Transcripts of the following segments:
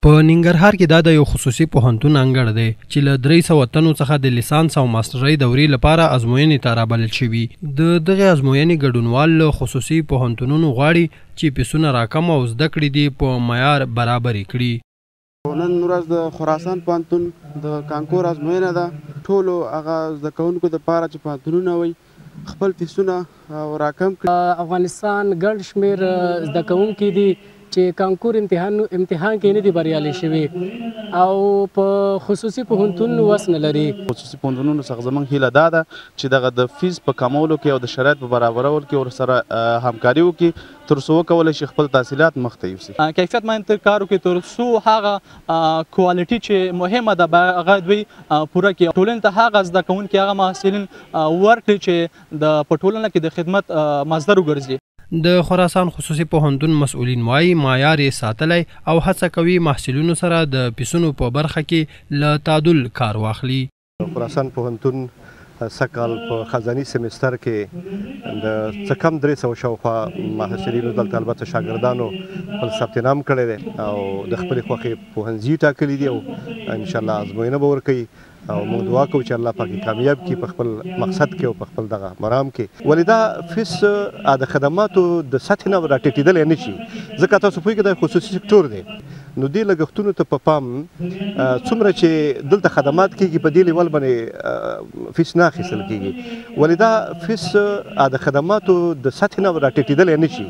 په ننګرهار کې دا د یو خصوصي پوهنتون انګړ دی چې له 300 تنو څخه د لیسانس او ماسترۍ دورې لپاره ازموینې ته رابلل شوي. د دغې ازموینې ګډونوال له خصوصي پوهنتونونو غواړي چې فیسونه راکم او زده کړې دي په معیار برابرې کړي. نن ورځ د خراسان پوهنتون د کانکور ازموینه ده. ټولو هغه زده کوونکو دپاره چې پوهنتونونه وي خپل فیسونه راکم کړي. افغانستان ګڼ شمېر زده کوونکي دي چې کانکور امتحان کې نه دي بریالي شوي او په خصوصي پوهنتون وس نه لري. خصوصي پوهنتونونو څخه زموږ هیله دا ده چې دغه د فیس په کمولو کې او د شرایط په برابرولو کې ورسره همکاري وکړي تر څو وکولی شي خپل تحصیلات مخته یوسي. کیفیت باندې کار وکړي تر څو هغه کوالټي چې مهمه ده هغه دوی پوره کړي. ټولنې ته هغه زده کوونکي هغه محصلین ورکړي چې په ټولنه کې د خدمت مصدر وګرځي. د خراسان خصوصي پوهنتون مسؤلین وایي معیار یې ساتلی او هڅه کوي محصلینو سره د فیسونو په برخه کې له تعادل کار واخلي. خراسان پوهنتون سږ په خزاني سیمستر کې د څه کم 300 شاوخوا محصلینو دلته البته شاګردانو خپل ثبت نام کړی دی او د خپلې خوښې پوهنځي ټاکلي دي او انشاءالله ازموینه به ورکوي او موږ دعا کوو چې الله پاک کامیاب کړي په خپل مقصد کې او په خپل دغه مرام کې. ولې دا فیس د خدماتو د سطحې نه راټیټېدلی نه شي ځکه تاسو پوهېږئ دا خصوصي سکتور دی نو دې لګښتونو ته په پام څومره چې دلته خدمات کېږي په دې لیول باندې فیس نه اخیستل کېږي. ولې دا فیس د خدماتو د سطحې نه راټیټېدلی نه شي.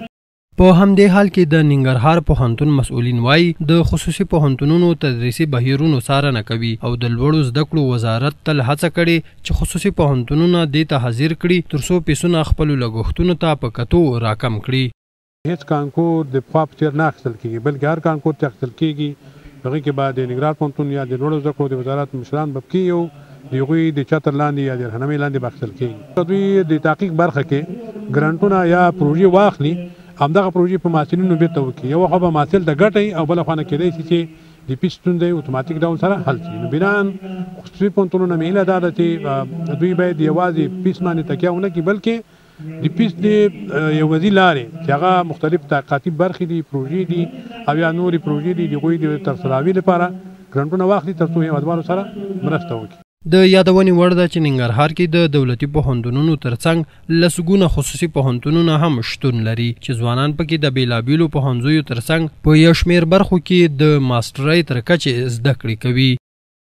په همدې حال کې د ننګرهار پوهنتون مسؤلین وایي د خصوصي پوهنتونونو تدریسي بهیرونو څارنه کوي او د لوړو زده کړو وزارت تل هڅه کړې چې خصوصي پوهنتونونه دې ته حاضر کړي تر څو فیسونه خپلو لګښتونو ته په کتو راکم کړي. هیڅ کانکور د پخوا په څېر نه اخیستل کېږي بلکې هر کانکور چې اخیستل کېږي هغې کې به د ننګرهار پوهنتون یا د لوړو زده کړو د وزارت مشران به پکې یو د هغوی د چتر لاندې یا د رهنمۍ لاندې به اخیستل کېږي. دوی د تحقیق برخه کې ګرانټونه یا پروژې واخلي همدغه پروژې په محصلینو بیرته وکړي. یوه خوا به محصل د ګټئ او بله خوا نه کیدی شي چې د فیس ستونزه یې اتوماتیک ډول سره حل شي. نو بناً خصوصي پوهنتونونه مې هیله دا ده چې دوی باید یوازې فیس باندې تکیه ونه کړي بلکې د فیس د یوازي لارې چې هغه مختلف تحقیقاتي برخې دي پروژې دي او یا نورې پروژې دي د هغوی د ترسروي لپاره ګرانټونه واخلي تر څو هیوادوالو سره مرسته وکړي. د یادونې وړ ده چې ننګرهار کې د دولتي پوهنتونونو ترڅنګ لسګونه خصوصي پوهنتونونه هم شتون لري چې ځوانان پکې د بېلابېلو پوهنځیو ترڅنګ په یو شمېر برخو کې د ماسټرۍ تر کچې زده کړې کوي.